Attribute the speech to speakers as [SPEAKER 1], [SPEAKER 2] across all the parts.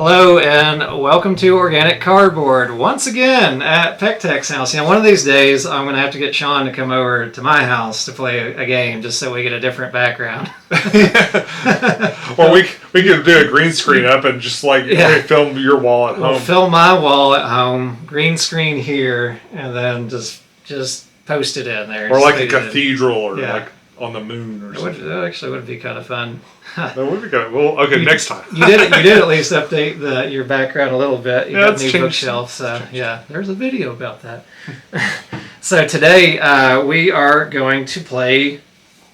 [SPEAKER 1] Hello and welcome to Organic Cardboard once again at PecktecGames house. One of these days I'm going to have to get Sean to come over to my house to play a game just so we get a different background.
[SPEAKER 2] Or we could do a green screen up and just film your wall at home.
[SPEAKER 1] We'll film my wall at home, green screen here, and then just post it in there.
[SPEAKER 2] Or like a cathedral or like on the moon or something.
[SPEAKER 1] That actually would be kind of fun.
[SPEAKER 2] That would be good. Well, okay, next time.
[SPEAKER 1] You did at least update your background a little bit. You got new bookshelf, so there's a video about that. So today we are going to play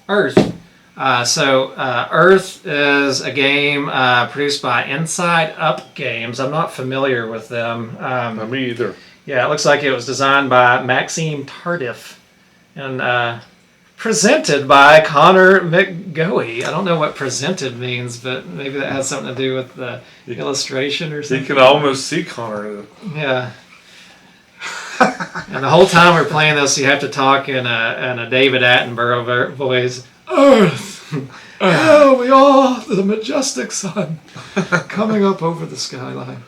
[SPEAKER 1] Earth. Earth is a game produced by Inside Up Games. I'm not familiar with them.
[SPEAKER 2] Not me either.
[SPEAKER 1] Yeah, it looks like it was designed by Maxime Tardif and presented by Connor McGoey. I don't know what presented means, but maybe that has something to do with the illustration or something.
[SPEAKER 2] You can almost see Connor.
[SPEAKER 1] Yeah. And the whole time we're playing this, you have to talk in a David Attenborough voice. Earth! Oh, we are the majestic sun coming up over the skyline.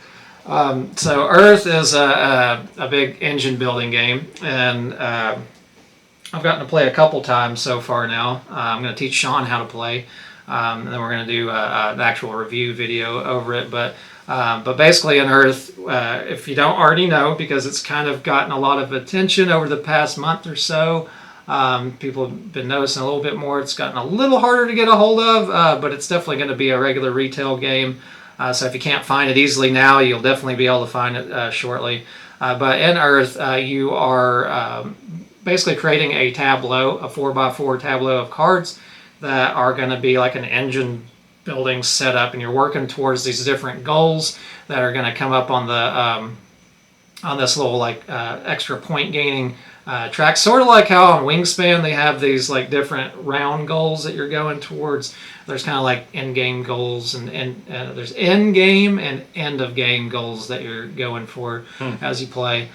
[SPEAKER 1] So Earth is a big engine building game, and I've gotten to play a couple times so far now. I'm going to teach Sean how to play, and then we're going to do an actual review video over it. But basically in Earth, if you don't already know, because it's kind of gotten a lot of attention over the past month or so, people have been noticing a little bit more. It's gotten a little harder to get a hold of, but it's definitely going to be a regular retail game. So if you can't find it easily now, you'll definitely be able to find it shortly. But in Earth, you are basically creating a tableau, a 4x4 tableau of cards that are going to be like an engine building setup, and you're working towards these different goals that are going to come up on the on this little extra point gaining track, sort of like how on Wingspan they have these like different round goals that you're going towards. There's kind of like end game goals and there's end game and end of game goals that you're going for as you play.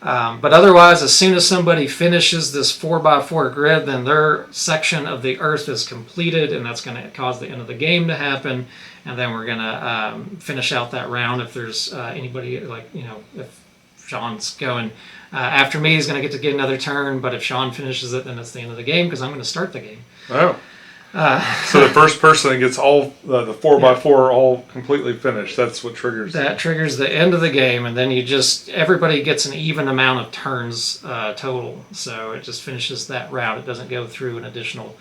[SPEAKER 1] But otherwise, as soon as somebody finishes this 4x4 grid, then their section of the Earth is completed, and that's going to cause the end of the game to happen. And then we're going to finish out that round. If there's anybody, if Sean's going after me, he's going to get another turn. But if Sean finishes it, then it's the end of the game because I'm going to start the game.
[SPEAKER 2] Oh. So the first person that gets all the 4x4 all completely finished, that's what triggers.
[SPEAKER 1] That triggers the end of the game, and then everybody gets an even amount of turns total. So it just finishes that round. It doesn't go through an additional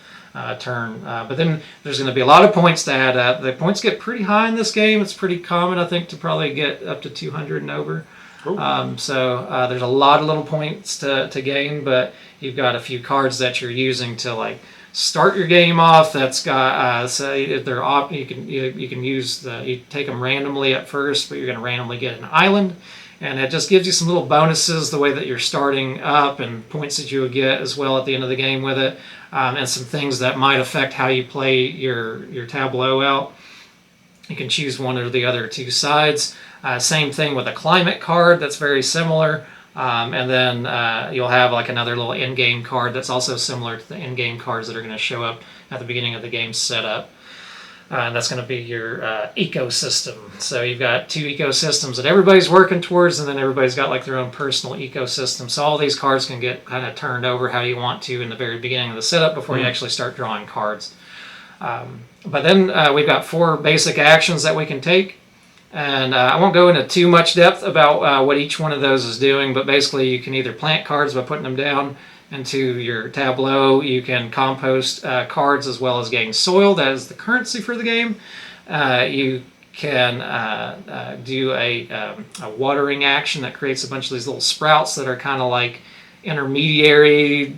[SPEAKER 1] turn. But then there's going to be a lot of points to add up. The points get pretty high in this game. It's pretty common, I think, to probably get up to 200 and over. So there's a lot of little points to gain, but you've got a few cards that you're using to start your game off. That's got if they're you can use you take them randomly at first, but you're going to randomly get an island, and it just gives you some little bonuses the way that you're starting up, and points that you would get as well at the end of the game with it, and some things that might affect how you play your tableau out. You can choose one or the other two sides. Same thing with a climate card that's very similar. And then you'll have another little in-game card that's also similar to the in-game cards that are going to show up at the beginning of the game setup. And that's going to be your ecosystem. So you've got two ecosystems that everybody's working towards, and then everybody's got their own personal ecosystem. So all these cards can get kind of turned over how you want to in the very beginning of the setup before you actually start drawing cards. But then we've got 4 basic actions that we can take. And I won't go into too much depth about what each one of those is doing, but basically you can either plant cards by putting them down into your tableau. You can compost cards as well as gain soil. That is the currency for the game. You can do a watering action that creates a bunch of these little sprouts that are kind of like intermediary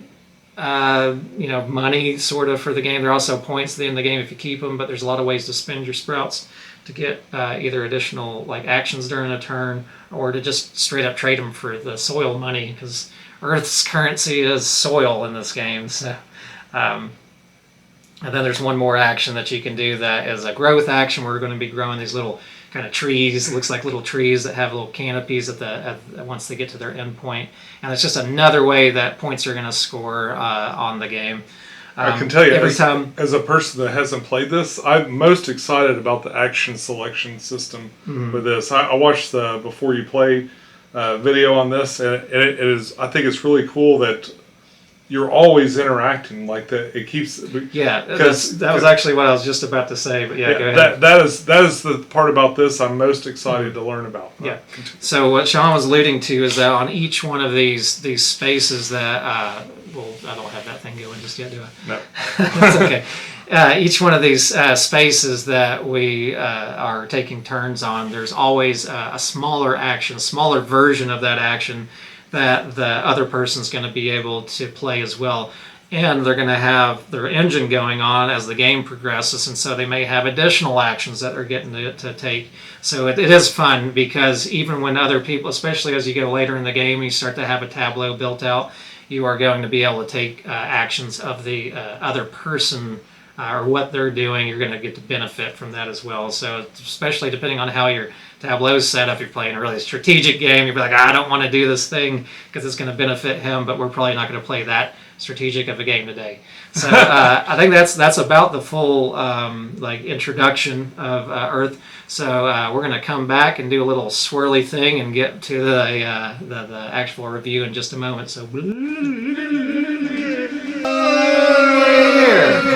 [SPEAKER 1] money sort of for the game. There are also points at the end of the game if you keep them, but there's a lot of ways to spend your sprouts to get either additional actions during a turn, or to just straight up trade them for the soil money, because Earth's currency is soil in this game. So, and then there's one more action that you can do that is a growth action. We're going to be growing these little kind of trees. It looks like little trees that have little canopies once they get to their end point. And it's just another way that points are going to score on the game.
[SPEAKER 2] I can tell you,
[SPEAKER 1] every time.
[SPEAKER 2] As a person that hasn't played this, I'm most excited about the action selection system with this. I watched the Before You Play video on this, and it is. I think it's really cool that you're always interacting like that. It keeps.
[SPEAKER 1] Yeah, that was actually what I was just about to say. But yeah, go ahead.
[SPEAKER 2] That is the part about this I'm most excited to learn about.
[SPEAKER 1] Yeah. So what Sean was alluding to is that on each one of these spaces that well, I don't have that thing going just yet, do I?
[SPEAKER 2] No.
[SPEAKER 1] That's okay. Each one of these spaces that we are taking turns on, there's always a smaller action, a smaller version of that action that the other person's going to be able to play as well. And they're going to have their engine going on as the game progresses, and so they may have additional actions that they're getting to take. So it is fun, because even when other people, especially as you go later in the game, you start to have a tableau built out, you are going to be able to take actions of the other person or what they're doing. You're going to get to benefit from that as well. So especially depending on how your tableau is set up, if you're playing a really strategic game, you'll be like, I don't want to do this thing because it's going to benefit him, but we're probably not going to play that strategic of a game today. So I think that's about the full like introduction of Earth. So we're going to come back and do a little swirly thing and get to the actual review in just a moment. So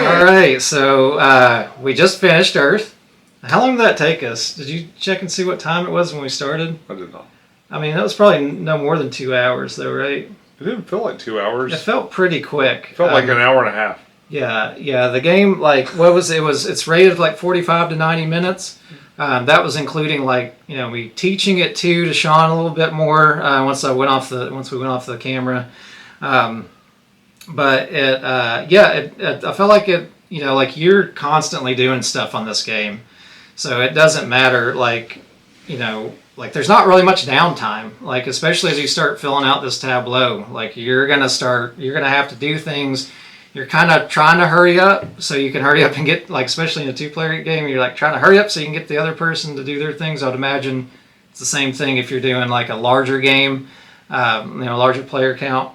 [SPEAKER 1] all right, so we just finished Earth. How long did that take us? Did you check and see what time it was when we started?
[SPEAKER 2] I did not.
[SPEAKER 1] I mean, that was probably no more than 2 hours, though, right?
[SPEAKER 2] It didn't feel like 2 hours.
[SPEAKER 1] It felt pretty quick.
[SPEAKER 2] It felt like an hour and a half.
[SPEAKER 1] Yeah. The game, like, it's rated like 45 to 90 minutes. That was including, like, we teaching it to Sean a little bit more once we went off the camera. But I felt like it, like you're constantly doing stuff on this game. So it doesn't matter, like, like there's not really much downtime, like especially as you start filling out this tableau, like you're gonna have to do things. You're kind of trying to hurry up so you can hurry up and get, like, especially in a 2-player game, you're like trying to hurry up so you can get the other person to do their things. I would imagine it's the same thing if you're doing like a larger game, larger player count,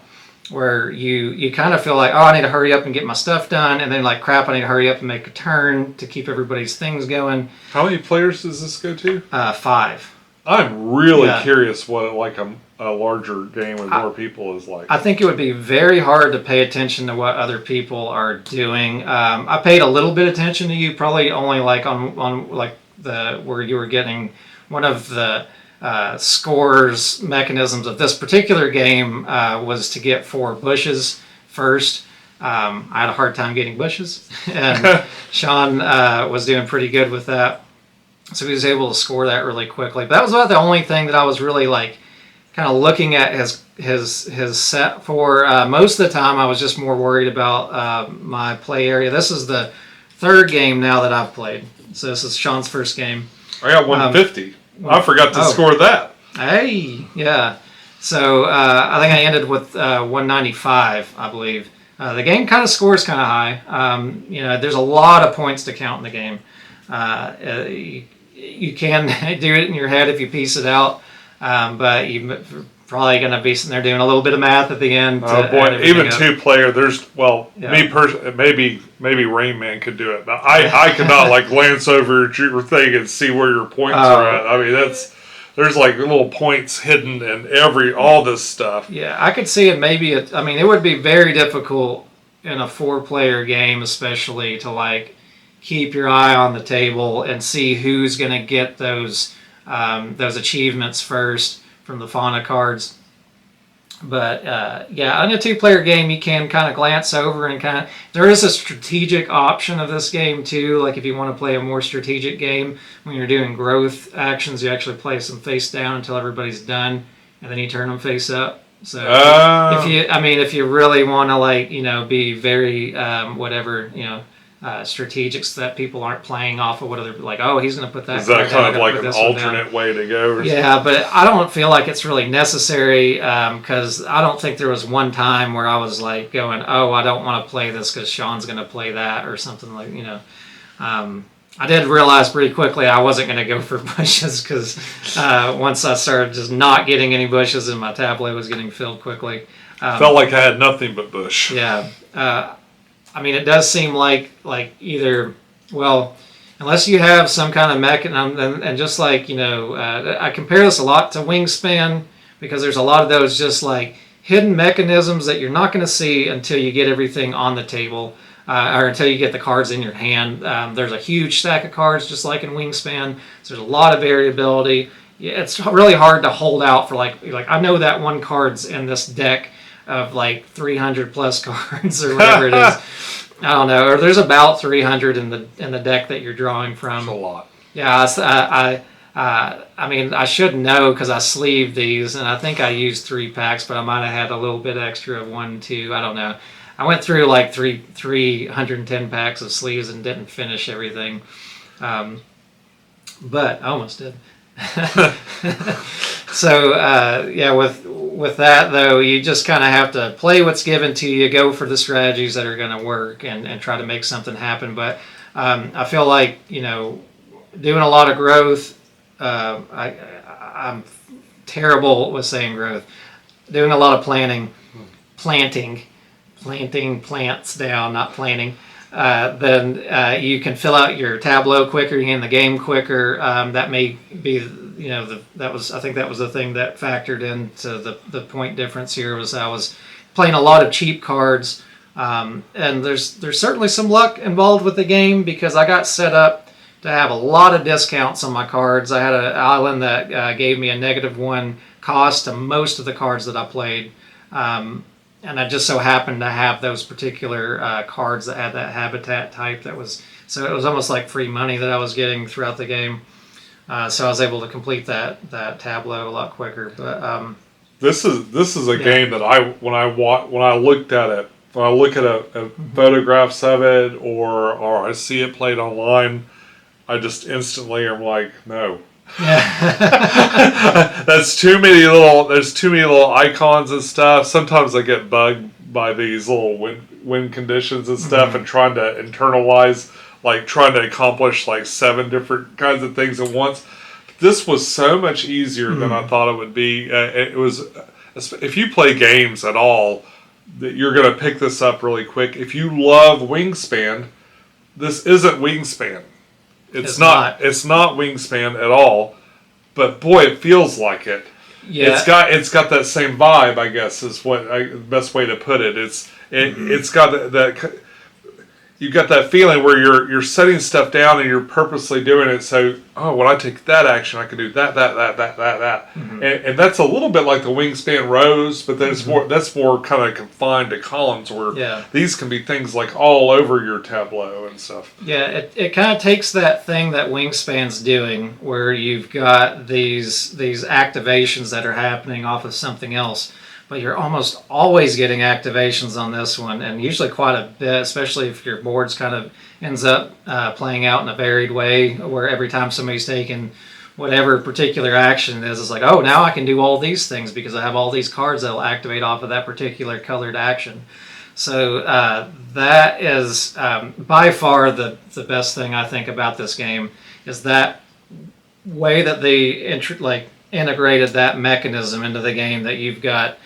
[SPEAKER 1] where you kind of feel like, oh, I need to hurry up and get my stuff done, and then like, crap, I need to hurry up and make a turn to keep everybody's things going.
[SPEAKER 2] How many players does this go to?
[SPEAKER 1] 5.
[SPEAKER 2] I'm really curious what like a larger game with more people is like.
[SPEAKER 1] I think it would be very hard to pay attention to what other people are doing. I paid a little bit of attention to you, probably only like on like where you were getting one of the scores mechanisms of this particular game was to get 4 bushes first. I had a hard time getting bushes, and Sean was doing pretty good with that. So he was able to score that really quickly. But that was about the only thing that I was really like kind of looking at his set for. Most of the time I was just more worried about my play area. This is the 3rd game now that I've played. So this is Sean's first game.
[SPEAKER 2] I got 150. I forgot to score that.
[SPEAKER 1] Hey, yeah. So I think I ended with 195, I believe. The game kind of scores kind of high. There's a lot of points to count in the game. You can do it in your head if you piece it out, but you're probably going to be sitting there doing a little bit of math at the end.
[SPEAKER 2] Oh boy, even 2-player, me personally, maybe Rain Man could do it. I cannot like glance over your thing and see where your points are at. I mean, there's like little points hidden in all this stuff.
[SPEAKER 1] Yeah, I could see it. It would be very difficult in a 4-player game, especially to like keep your eye on the table and see who's going to get those achievements first from the fauna cards. But in a 2-player game, you can kind of glance over and there is a strategic option of this game too. Like if you want to play a more strategic game, when you're doing growth actions, you actually play some face down until everybody's done, and then you turn them face up. So if you really want to be very strategic, so that people aren't playing off of what other, like, oh, he's going to put that.
[SPEAKER 2] Is that kind of like an alternate way to go?
[SPEAKER 1] Yeah, but I don't feel like it's really necessary because I don't think there was one time where I was like going, oh, I don't want to play this because Sean's going to play that or something like, I did realize pretty quickly I wasn't going to go for bushes because once I started just not getting any bushes and my tablet was getting filled quickly.
[SPEAKER 2] Felt like I had nothing but bush.
[SPEAKER 1] Yeah. I mean, it does seem like either, well, unless you have some kind of mechanism, and just like, I compare this a lot to Wingspan, because there's a lot of those just like hidden mechanisms that you're not going to see until you get everything on the table, or until you get the cards in your hand. There's a huge stack of cards, just like in Wingspan. So there's a lot of variability. Yeah, it's really hard to hold out for like I know that one card's in this deck of like 300 plus cards or whatever it is. I don't know, or there's about 300 in the deck that you're drawing from.
[SPEAKER 2] That's a lot.
[SPEAKER 1] Yeah, I mean, I should know because I sleeved these, and I think I used 3 packs, but I might have had a little bit extra of 1, 2. I don't know. I went through like 310 packs of sleeves and didn't finish everything, but I almost did. So yeah, with that though, you just kind of have to play what's given to you, go for the strategies that are going to work, and try to make something happen. But I feel like doing a lot of growth. I'm terrible with saying growth. Doing a lot of planting plants down, not planting. Then you can fill out your tableau quicker, you can end the game quicker. That may be, I think that was the thing that factored into the point difference here. Was I was playing a lot of cheap cards, and there's certainly some luck involved with the game, because I got set up to have a lot of discounts on my cards. I had an island that gave me a -1 cost to most of the cards that I played. And I just so happened to have those particular cards that had that habitat type. So it was almost like free money that I was getting throughout the game. So I was able to complete that tableau a lot quicker. But
[SPEAKER 2] this is a game that when I looked at it, when I look at a photographs of it, or I see it played online, I just instantly am like, no. Yeah. There's too many little icons and stuff. Sometimes I get bugged by these little win conditions and stuff, and trying to internalize, like trying to accomplish like 7 different kinds of things at once. This was so much easier than I thought it would be. It was, if you play games at all, that you're going to pick this up really quick. If you love Wingspan, this isn't Wingspan. It's not Wingspan at all, but boy, it feels like it. Yeah. It's got that same vibe, I guess, is the best way to put it. It's got that you got that feeling where you're setting stuff down and you're purposely doing it. So, when I take that action, I can do that. And that's a little bit like the Wingspan rows, but that's more kind of confined to columns, where these can be things like all over your tableau and stuff.
[SPEAKER 1] Yeah, it kind of takes that thing that Wingspan's doing, where you've got these activations that are happening off of something else, but you're almost always getting activations on this one, and usually quite a bit, especially if your board's kind of ends up playing out in a varied way, where every time somebody's taking whatever particular action is, it's like, oh, now I can do all these things because I have all these cards that will activate off of that particular colored action. So that is by far the best thing I think about this game, is that way that they integrated that mechanism into the game, that you've got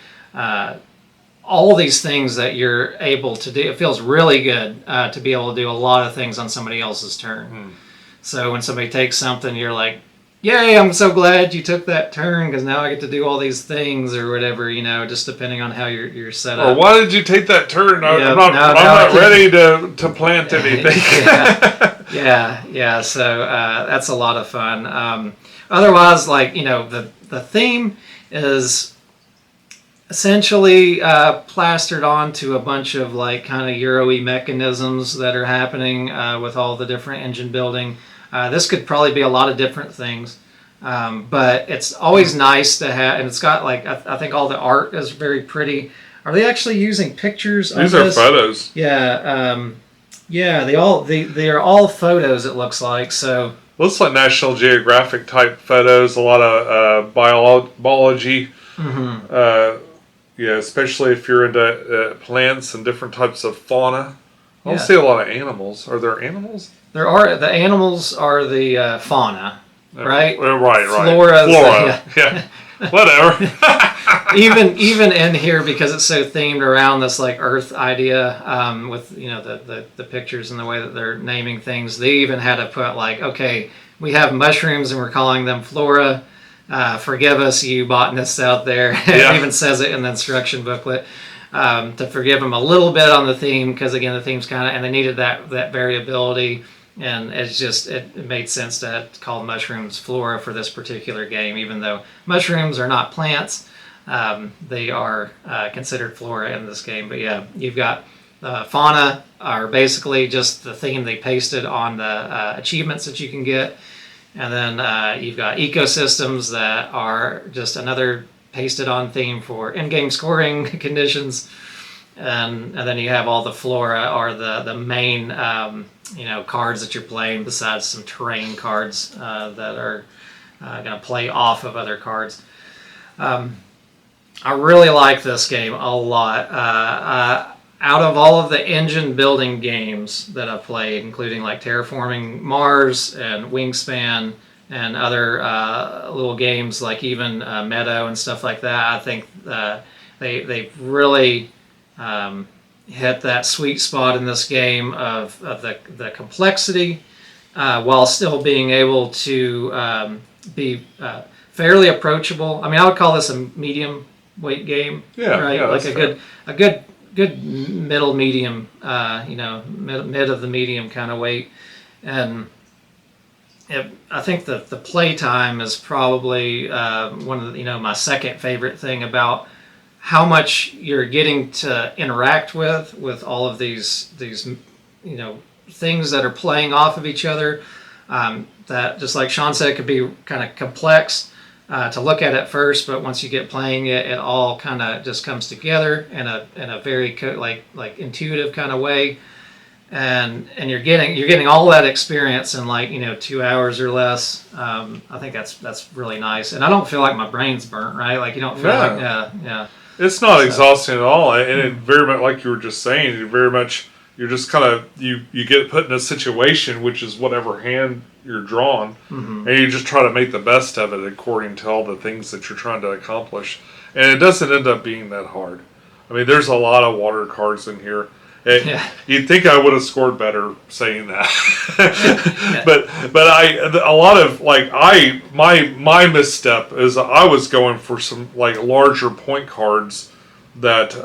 [SPEAKER 1] all these things that you're able to do. It feels really good to be able to do a lot of things on somebody else's turn. So when somebody takes something, you're like, yay, I'm so glad you took that turn, because now I get to do all these things, or whatever, just depending on how you're set up.
[SPEAKER 2] Or why did you take that turn? I'm not ready to plant anything.
[SPEAKER 1] Yeah. So that's a lot of fun. Otherwise, the theme is essentially plastered onto a bunch of kind of Euro-y mechanisms that are happening with all the different engine building. This could probably be a lot of different things, but it's always nice to have, and it's got I think all the art is very pretty. Are they actually using pictures?
[SPEAKER 2] These are photos.
[SPEAKER 1] Yeah, they are all photos. It looks like so.
[SPEAKER 2] Looks like National Geographic type photos. A lot of biology. Especially if you're into plants and different types of fauna. I don't see a lot of animals. Are there animals?
[SPEAKER 1] There are. The animals are the fauna, right?
[SPEAKER 2] Right.
[SPEAKER 1] Flora.
[SPEAKER 2] Whatever.
[SPEAKER 1] even in here, because it's so themed around this like Earth idea, with the pictures and the way that they're naming things, they even had to put like, okay, we have mushrooms and we're calling them flora. Forgive us, you botanists out there.
[SPEAKER 2] Yeah.
[SPEAKER 1] It even says it in the instruction booklet, to forgive them a little bit on the theme, because again the theme's kind of, and they needed that variability, and it made sense to call mushrooms flora for this particular game, even though mushrooms are not plants. They are considered flora in this game. But yeah, you've got fauna are basically just the theme they pasted on the achievements that you can get. And then you've got ecosystems that are just another pasted on theme for in-game scoring conditions. And then you have all the flora, or the main cards that you're playing, besides some terrain cards that are going to play off of other cards. I really like this game a lot. Out of all of the engine building games that I've played, including like Terraforming Mars and Wingspan and other little games like even Meadow and stuff like that, I think they really hit that sweet spot in this game of the complexity, while still being able to be fairly approachable. I mean, I would call this a medium weight game, right?
[SPEAKER 2] Yeah,
[SPEAKER 1] like a good middle medium, mid of the medium kind of weight. And I think the play time is probably one of my second favorite thing about how much you're getting to interact with all of these things that are playing off of each other. That, just like Sean said, could be kind of complex to look at first, but once you get playing it, it all kind of just comes together in a very like intuitive kind of way, and you're getting all that experience in 2 hours or less. I think that's really nice, and I don't feel like my brain's burnt, right? Like you don't feel like yeah.
[SPEAKER 2] It's not exhausting at all, and it very much, like you were just saying, you're just kind of you get put in a situation, which is whatever hand you're drawn, and you just try to make the best of it according to all the things that you're trying to accomplish, and it doesn't end up being that hard. I mean, there's a lot of water cards in here. You'd think I would have scored better saying that, but a lot of my misstep is I was going for some like larger point cards that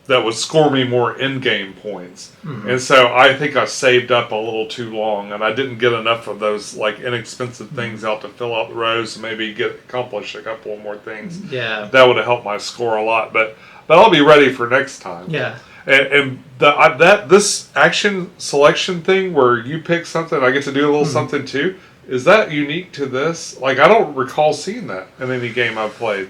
[SPEAKER 2] would score me more in-game points, and so I think I saved up a little too long, and I didn't get enough of those like inexpensive things out to fill out the rows and maybe accomplish a couple more things.
[SPEAKER 1] Yeah,
[SPEAKER 2] that would have helped my score a lot, but I'll be ready for next time.
[SPEAKER 1] Yeah.
[SPEAKER 2] And this action selection thing where you pick something, I get to do a little something too. Is that unique to this? Like, I don't recall seeing that in any game I've played.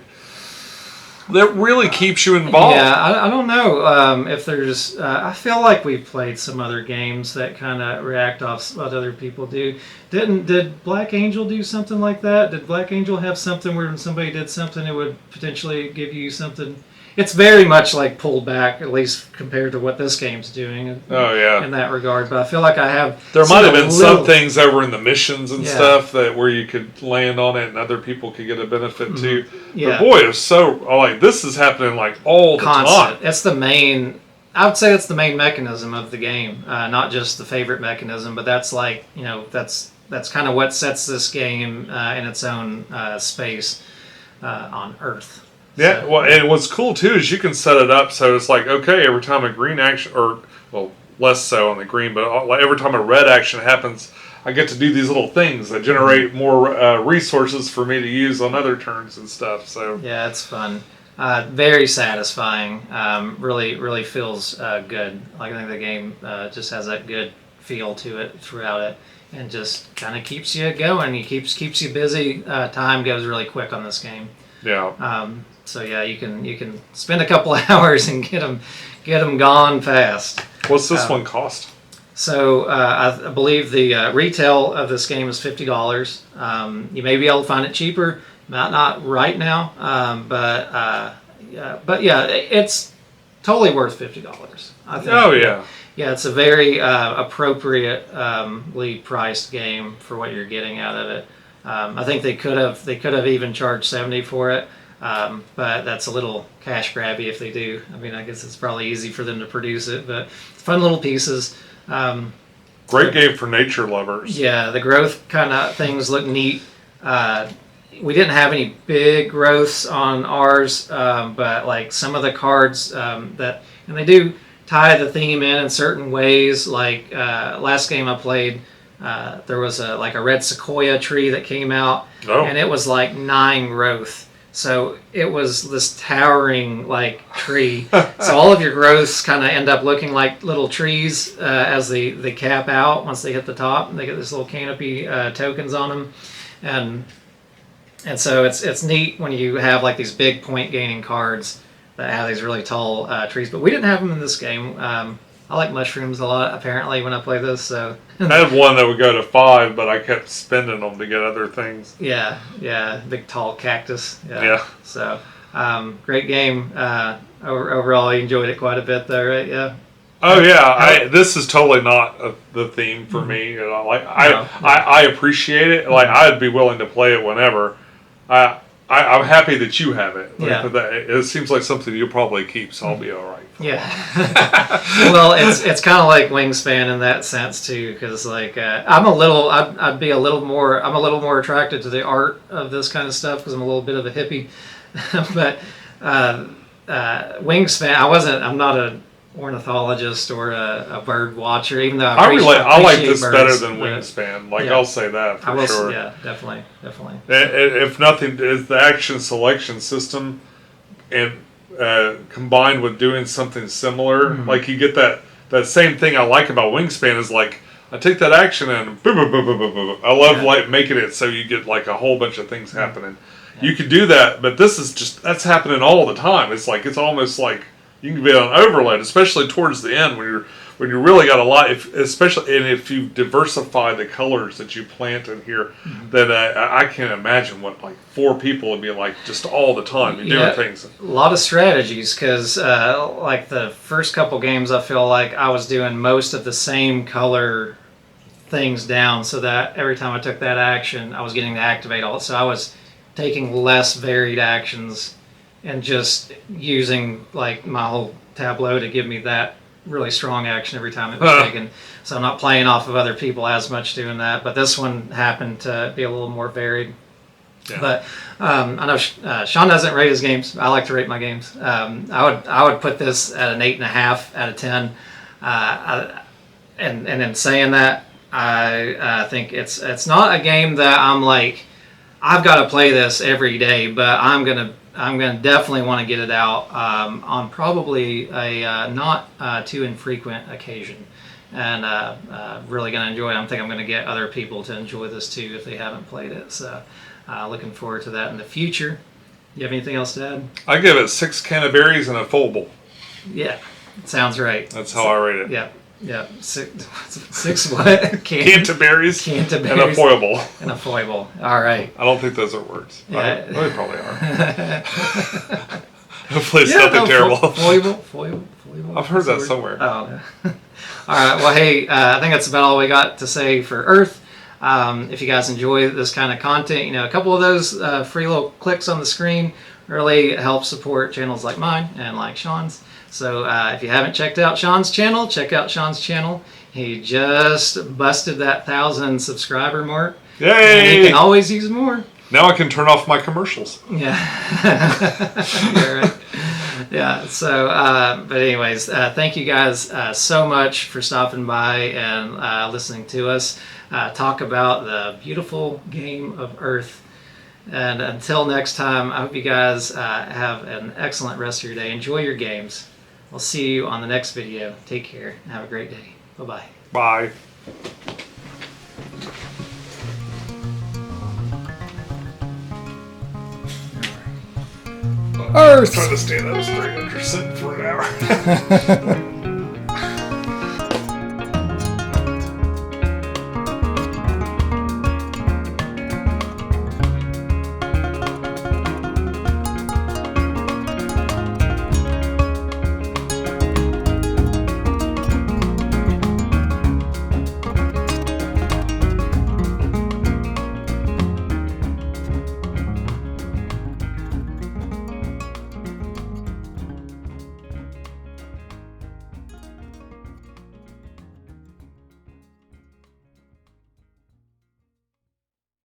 [SPEAKER 2] That really keeps you involved.
[SPEAKER 1] Yeah, I don't know if there's. I feel like we've played some other games that kind of react off what other people do. Did Black Angel do something like that? Did Black Angel have something where when somebody did something, it would potentially give you something? It's very much like pulled back, at least compared to what this game's doing.
[SPEAKER 2] Oh yeah,
[SPEAKER 1] in that regard. But I feel like I have.
[SPEAKER 2] There might have been some things over in the missions and stuff where you could land on it and other people could get a benefit too.
[SPEAKER 1] Yeah.
[SPEAKER 2] But boy, it's so like this is happening like all the time.
[SPEAKER 1] It's the main. I would say it's the main mechanism of the game, not just the favorite mechanism, but that's like that's kind of what sets this game in its own space on Earth.
[SPEAKER 2] Yeah, well, and what's cool too is you can set it up so it's like, okay, every time a green action, or well, less so on the green, but like every time a red action happens, I get to do these little things that generate more resources for me to use on other turns and stuff. So
[SPEAKER 1] yeah, it's fun, very satisfying. Really feels good. Like I think the game just has that good feel to it throughout it, and just kind of keeps you going. It keeps you busy. Time goes really quick on this game.
[SPEAKER 2] Yeah.
[SPEAKER 1] So yeah, you can spend a couple of hours and get them gone fast.
[SPEAKER 2] What's this one cost?
[SPEAKER 1] So I believe the retail of this game is $50. You may be able to find it cheaper, not right now, but yeah, it's totally worth $50. I think.
[SPEAKER 2] Oh yeah.
[SPEAKER 1] Yeah, it's a very appropriately priced game for what you're getting out of it. I think they could have even charged 70 for it, but that's a little cash grabby if they do. I mean, I guess it's probably easy for them to produce it, but fun little pieces.
[SPEAKER 2] Great game for nature lovers.
[SPEAKER 1] Yeah, the growth kind of things look neat. We didn't have any big growths on ours, but like some of the cards and they do tie the theme in certain ways. Like last game I played, there was a red sequoia tree that came out, and it was like 9 growth. So it was this towering like tree. So all of your growths kind of end up looking like little trees as they cap out once they hit the top. And they get this little canopy tokens on them, and so it's neat when you have like these big point gaining cards that have these really tall trees. But we didn't have them in this game. I like mushrooms a lot, apparently, when I play this. So
[SPEAKER 2] I had one that would go to 5, but I kept spending them to get other things.
[SPEAKER 1] Yeah, big tall cactus.
[SPEAKER 2] Yeah.
[SPEAKER 1] So great game. Overall, you enjoyed it quite a bit, though, right? Yeah.
[SPEAKER 2] Oh yeah, this is totally not the theme for me. You know, like I appreciate it. Like I'd be willing to play it whenever. I'm happy that you have it. Like, it seems like something you'll probably keep, so I'll be all right.
[SPEAKER 1] Yeah. Well, it's kind of like Wingspan in that sense too, because like I'd be a little more attracted to the art of this kind of stuff because I'm a little bit of a hippie. But Wingspan, I'm not an ornithologist or a bird watcher, even though I
[SPEAKER 2] like this
[SPEAKER 1] birds,
[SPEAKER 2] better than Wingspan. Like I'll say that for sure.
[SPEAKER 1] Yeah, definitely.
[SPEAKER 2] If nothing, is the action selection system and combined with doing something similar, like you get that same thing I like about Wingspan is like I take that action and boom, boom, boom, boom, boom, boom. I love like making it so you get like a whole bunch of things happening. You could do that, but this is that's happening all the time. It's like it's almost like you can be on overload, especially towards the end when you really got a lot. If you diversify the colors that you plant in here, then I can't imagine what like 4 people would be like just all the time doing things.
[SPEAKER 1] A lot of strategies because like the first couple games, I feel like I was doing most of the same color things down, so that every time I took that action, I was getting to activate all. So I was taking less varied actions and just using like my whole tableau to give me that really strong action every time it was taken. So I'm not playing off of other people as much doing that. But this one happened to be a little more varied. Yeah. But I know Sean doesn't rate his games. I like to rate my games. I would put this at an 8.5 out of 10. And in saying that, I think it's not a game that I'm like I've got to play this every day, but I'm gonna definitely want to get it out on probably a not too infrequent occasion, and really gonna enjoy it. I think I'm gonna get other people to enjoy this too if they haven't played it. So looking forward to that in the future. You have anything else to add?
[SPEAKER 2] I give it 6 canterberries and a foible.
[SPEAKER 1] Yeah, sounds right.
[SPEAKER 2] That's how I rate it.
[SPEAKER 1] Yeah. Yeah, 6 what?
[SPEAKER 2] Canterberries and a foible.
[SPEAKER 1] And a foible. All right.
[SPEAKER 2] I don't think those are words.
[SPEAKER 1] Yeah.
[SPEAKER 2] They probably are. Hopefully it's nothing terrible.
[SPEAKER 1] Foible.
[SPEAKER 2] I've heard that somewhere.
[SPEAKER 1] Oh. All right. Well, hey, I think that's about all we got to say for Earth. If you guys enjoy this kind of content, a couple of those free little clicks on the screen really help support channels like mine and like Sean's. So if you haven't checked out Sean's channel, check out Sean's channel. He just busted that 1,000 subscriber mark.
[SPEAKER 2] Yay!
[SPEAKER 1] And he can always use more.
[SPEAKER 2] Now I can turn off my commercials.
[SPEAKER 1] Yeah. You're right. Yeah. So, but anyways, thank you guys so much for stopping by and listening to us talk about the beautiful game of Earth. And until next time, I hope you guys have an excellent rest of your day. Enjoy your games. We'll see you on the next video. Take care and have a great day. Bye-bye.
[SPEAKER 2] Bye.
[SPEAKER 1] Earth!
[SPEAKER 2] I'm trying to stand up straight after sitting for an hour.